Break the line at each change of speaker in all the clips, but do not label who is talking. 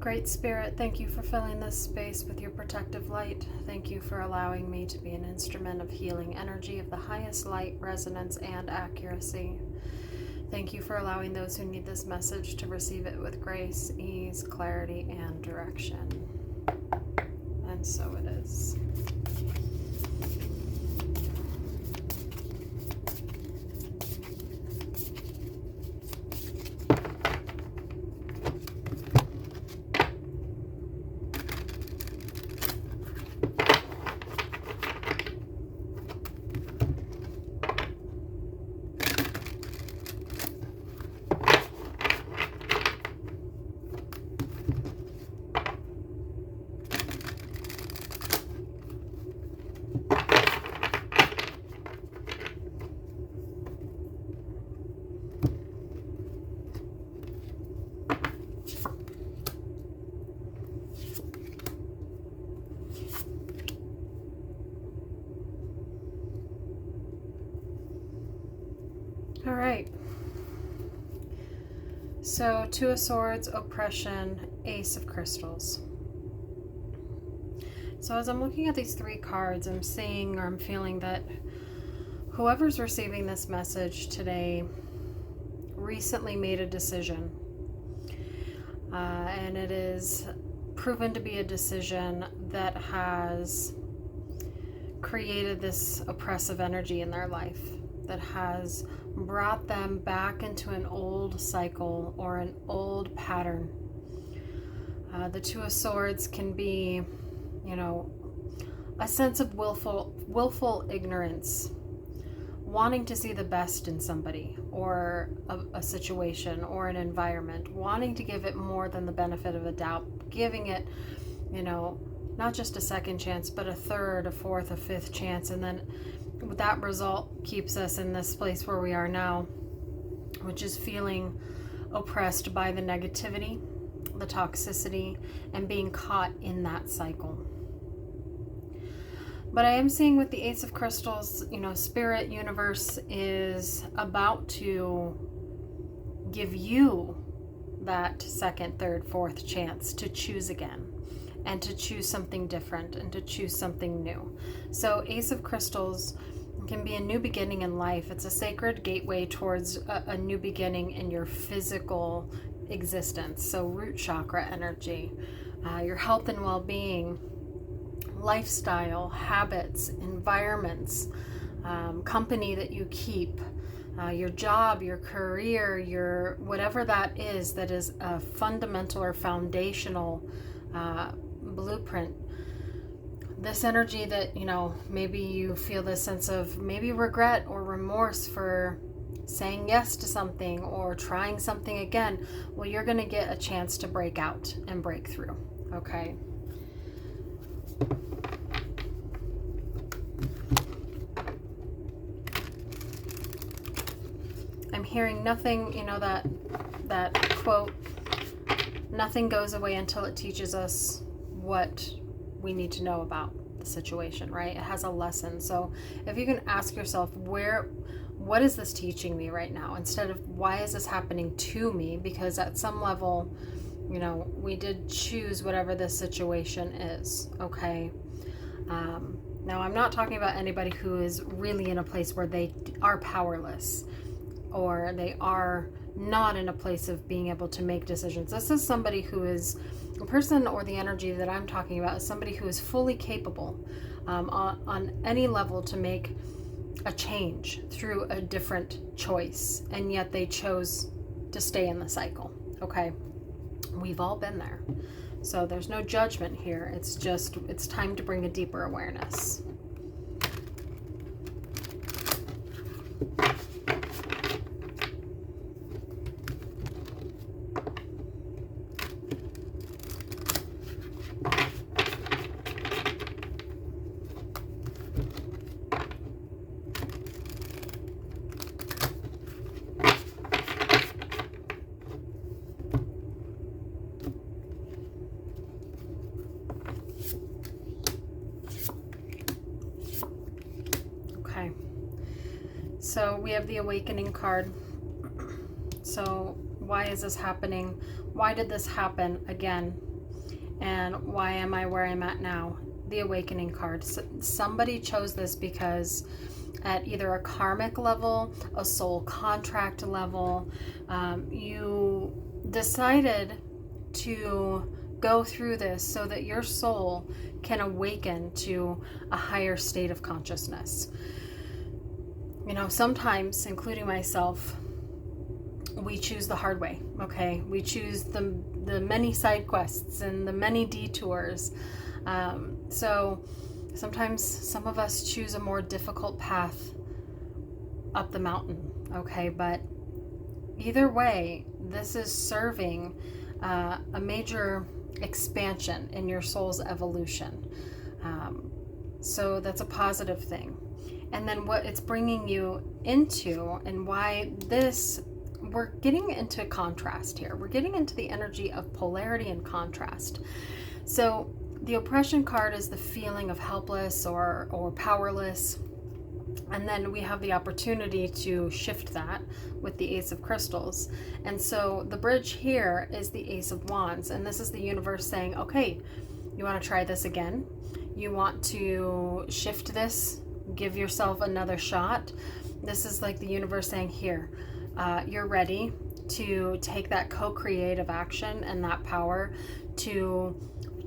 Great Spirit, thank you for filling this space with your protective light. Thank you for allowing me to be an instrument of healing energy of the highest light, resonance, and accuracy. Thank you for allowing those who need this message to receive it with grace, ease, clarity, and direction. And so it is. All right. So, Two of Swords, Oppression, Ace of Crystals. So as I'm looking at these three cards, I'm seeing or I'm feeling that whoever's receiving this message today recently made a decision. And it is proven to be a decision that has created this oppressive energy in their life, that has brought them back into an old cycle or an old pattern. The Two of Swords can be, a sense of willful ignorance, wanting to see the best in somebody or a situation or an environment, wanting to give it more than the benefit of a doubt, giving it, not just a second chance, but a third, a fourth, a fifth chance, and then that result keeps us in this place where we are now, which is feeling oppressed by the negativity, the toxicity, and being caught in that cycle. But I am seeing with the Ace of Crystals, Spirit Universe is about to give you that second, third, fourth chance to choose again, and to choose something different, and to choose something new. So Ace of Crystals can be a new beginning in life. It's a sacred gateway towards a new beginning in your physical existence. So root chakra energy, your health and well-being, lifestyle, habits, environments, company that you keep, your job, your career, your whatever that is a fundamental or foundational blueprint. This energy that, maybe you feel this sense of maybe regret or remorse for saying yes to something or trying something again. Well, you're going to get a chance to break out and break through. Okay. I'm hearing nothing, that quote, nothing goes away until it teaches us what we need to know about the situation, right? It has a lesson. So if you can ask yourself, what is this teaching me right now? Instead of why is this happening to me? Because at some level, we did choose whatever this situation is, okay? Now I'm not talking about anybody who is really in a place where they are powerless or they are not in a place of being able to make decisions. This is somebody who is a person, or the energy that I'm talking about is somebody who is fully capable on any level to make a change through a different choice, and yet they chose to stay in the cycle. Okay, we've all been there, so there's no judgment here. It's time to bring a deeper awareness. So we have the Awakening card. So why is this happening? Why did this happen again? And why am I where I'm at now? The Awakening card. Somebody chose this because at either a karmic level, a soul contract level, you decided to go through this so that your soul can awaken to a higher state of consciousness. You know, sometimes, including myself, we choose the hard way, okay? We choose the many side quests and the many detours. So sometimes some of us choose a more difficult path up the mountain, okay? But either way, this is serving a major expansion in your soul's evolution. So that's a positive thing. And then what it's bringing you into, and why this, we're getting into contrast here. We're getting into the energy of polarity and contrast. So the oppression card is the feeling of helpless or powerless. And then we have the opportunity to shift that with the Ace of Crystals. And so the bridge here is the Ace of Wands. And this is the universe saying, okay, you want to try this again? You want to shift this? Give yourself another shot? This is like the universe saying, here, you're ready to take that co-creative action and that power to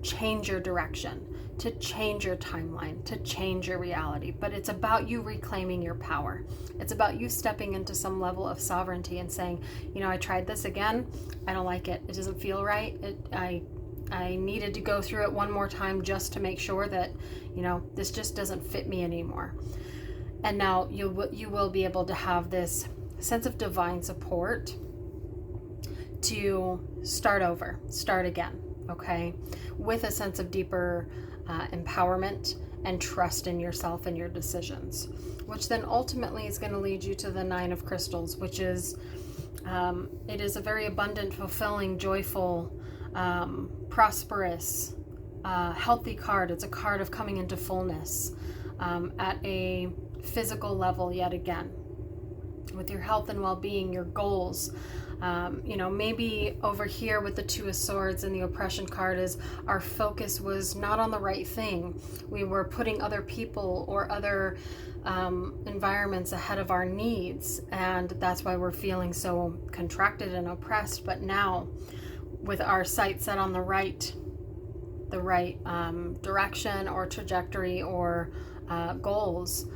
change your direction, to change your timeline, to change your reality. But it's about you reclaiming your power. It's about you stepping into some level of sovereignty and saying, you know, I tried this again. I don't like it. It doesn't feel right. I needed to go through it one more time just to make sure that, you know, this just doesn't fit me anymore. And now you will be able to have this sense of divine support to start over, start again, okay? With a sense of deeper empowerment and trust in yourself and your decisions, which then ultimately is going to lead you to the Nine of Crystals, which is, it is a very abundant, fulfilling, joyful, prosperous, healthy card. It's a card of coming into fullness at a physical level yet again, with your health and well-being, your goals. You know, maybe over here with the Two of Swords and the oppression card is our focus was not on the right thing. We were putting other people or other environments ahead of our needs, and that's why we're feeling so contracted and oppressed. But now, with our sight set on the right direction or trajectory or goals,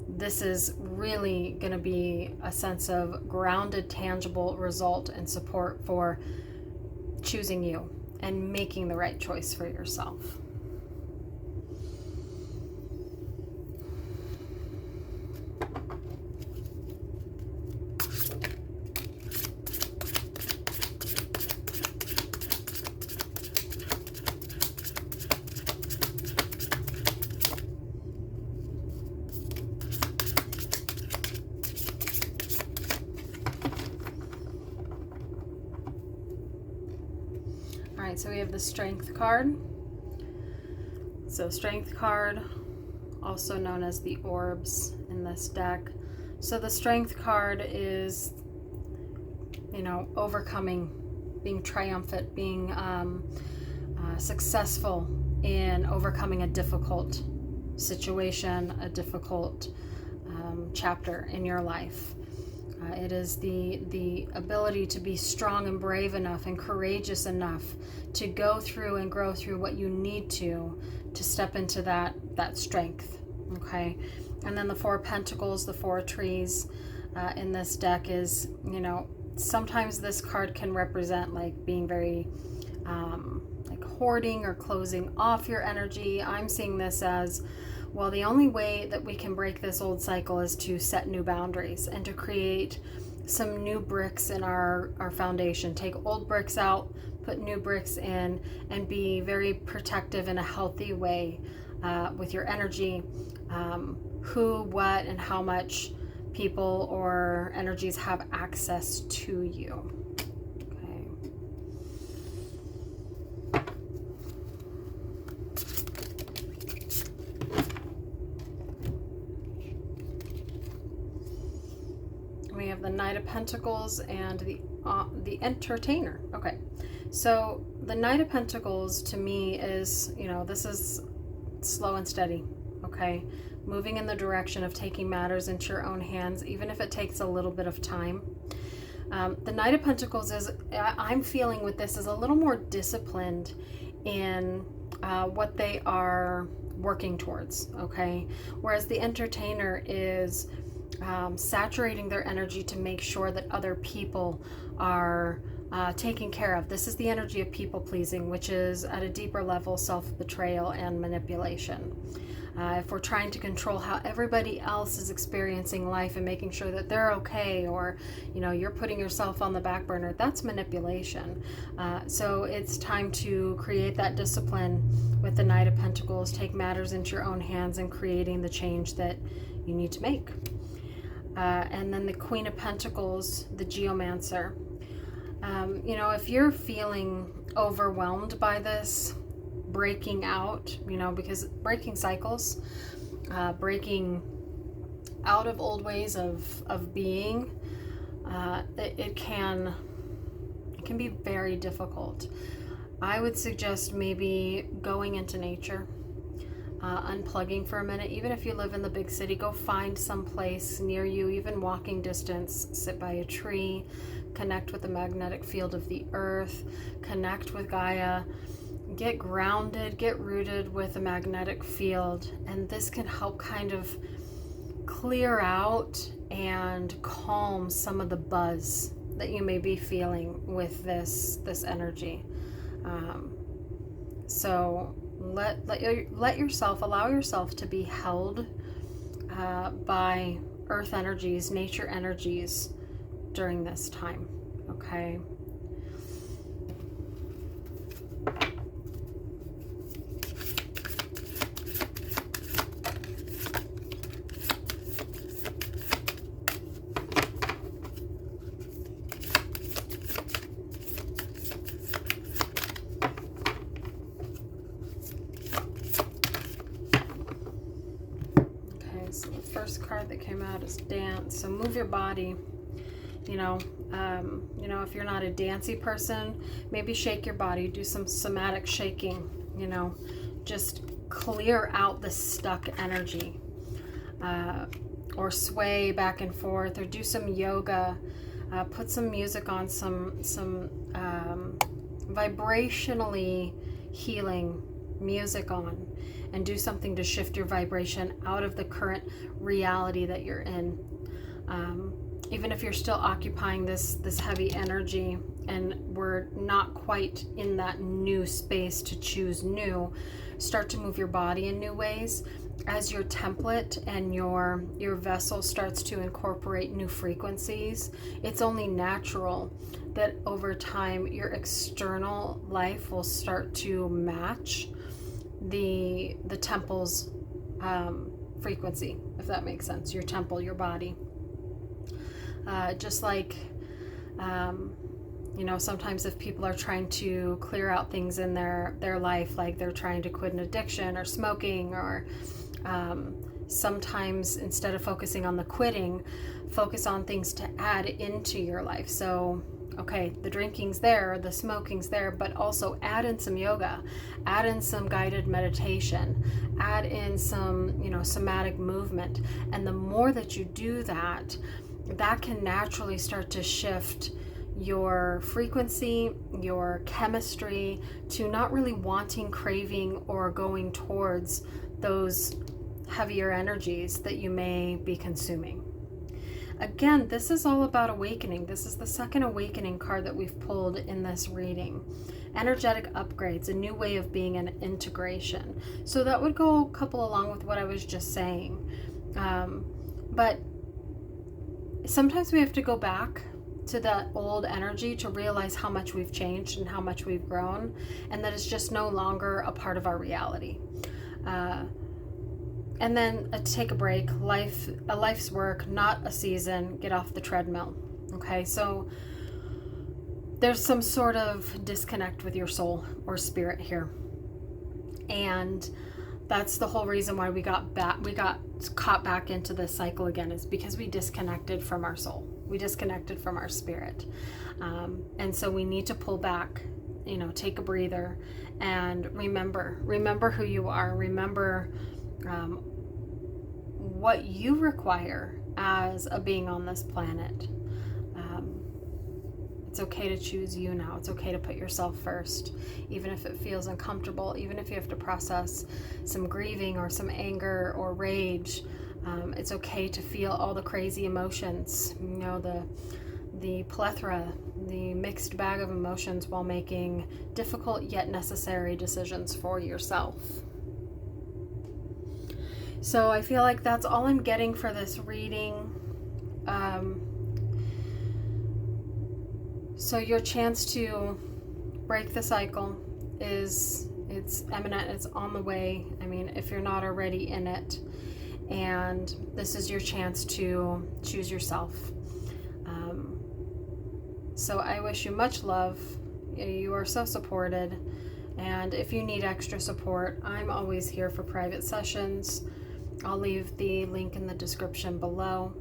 this is really going to be a sense of grounded, tangible result and support for choosing you and making the right choice for yourself. Alright, so we have the Strength card. So Strength card, also known as the Orbs in this deck. So the Strength card is, you know, overcoming, being triumphant, being successful in overcoming a difficult situation, a difficult chapter in your life. It is the ability to be strong and brave enough and courageous enough to go through and grow through what you need to step into that strength, okay? And then the Four of Pentacles, the Four of Trees in this deck is, you know, sometimes this card can represent like being very like hoarding or closing off your energy. I'm seeing this as, well, the only way that we can break this old cycle is to set new boundaries and to create some new bricks in our foundation. Take old bricks out, put new bricks in, and be very protective in a healthy way with your energy, who, what, and how much people or energies have access to you. We have the Knight of Pentacles and the Entertainer. Okay, so the Knight of Pentacles to me is, this is slow and steady, okay? Moving in the direction of taking matters into your own hands, even if it takes a little bit of time. The Knight of Pentacles is, I'm feeling with this, is a little more disciplined in what they are working towards, okay? Whereas the Entertainer is saturating their energy to make sure that other people are taken care of. This is the energy of people pleasing, which is at a deeper level self-betrayal and manipulation. If we're trying to control how everybody else is experiencing life and making sure that they're okay, or you're putting yourself on the back burner, that's manipulation. So it's time to create that discipline with the Knight of Pentacles, take matters into your own hands and creating the change that you need to make. And then the Queen of Pentacles, the Geomancer. If you're feeling overwhelmed by this, breaking out, because breaking cycles, breaking out of old ways of being, it can be very difficult. I would suggest maybe going into nature, unplugging for a minute. Even if you live in the big city, go find some place near you, even walking distance, sit by a tree, connect with the magnetic field of the earth, connect with Gaia, get grounded, get rooted with a magnetic field, and this can help kind of clear out and calm some of the buzz that you may be feeling with this energy. So allow yourself to be held by earth energies, nature energies during this time, okay? So the first card that came out is dance. So move your body. If you're not a dancey person, maybe shake your body, do some somatic shaking, just clear out the stuck energy, or sway back and forth, or do some yoga, put some music on, some vibrationally healing music on, and do something to shift your vibration out of the current reality that you're in. Even if you're still occupying this heavy energy and we're not quite in that new space to choose new, start to move your body in new ways. As your template and your vessel starts to incorporate new frequencies, it's only natural that over time your external life will start to match the temple's frequency, if that makes sense. Your temple, your body. Just like, sometimes if people are trying to clear out things in their life, like they're trying to quit an addiction or smoking, or sometimes instead of focusing on the quitting, focus on things to add into your life. So, okay, the drinking's there, the smoking's there, but also add in some yoga, add in some guided meditation, add in some, somatic movement. And the more that you do that, that can naturally start to shift your frequency, your chemistry, to not really wanting, craving, or going towards those heavier energies that you may be consuming. Again, this is all about awakening. This is the second awakening card that we've pulled in this reading. Energetic upgrades, a new way of being, and integration. So that would go couple along with what I was just saying. But sometimes we have to go back to that old energy to realize how much we've changed and how much we've grown, and that it's just no longer a part of our reality. And then take a break. A life's work, not a season. Get off the treadmill. Okay, so there's some sort of disconnect with your soul or spirit here, and that's the whole reason why we got caught back into this cycle again, is because we disconnected from our soul. We disconnected from our spirit. And so we need to pull back take a breather and remember who you are. Remember what you require as a being on this planet. It's okay to choose you now. It's okay to put yourself first, even if it feels uncomfortable, even if you have to process some grieving or some anger or rage. It's okay to feel all the crazy emotions, the plethora, the mixed bag of emotions while making difficult yet necessary decisions for yourself. So I feel like that's all I'm getting for this reading. So your chance to break the cycle it's imminent, it's on the way. I mean, if you're not already in it. And this is your chance to choose yourself. So I wish you much love. You are so supported. And if you need extra support, I'm always here for private sessions. I'll leave the link in the description below.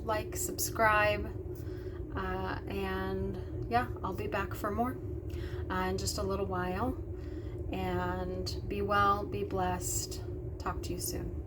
Like, subscribe, and yeah, I'll be back for more in just a little while. And be well, be blessed. Talk to you soon.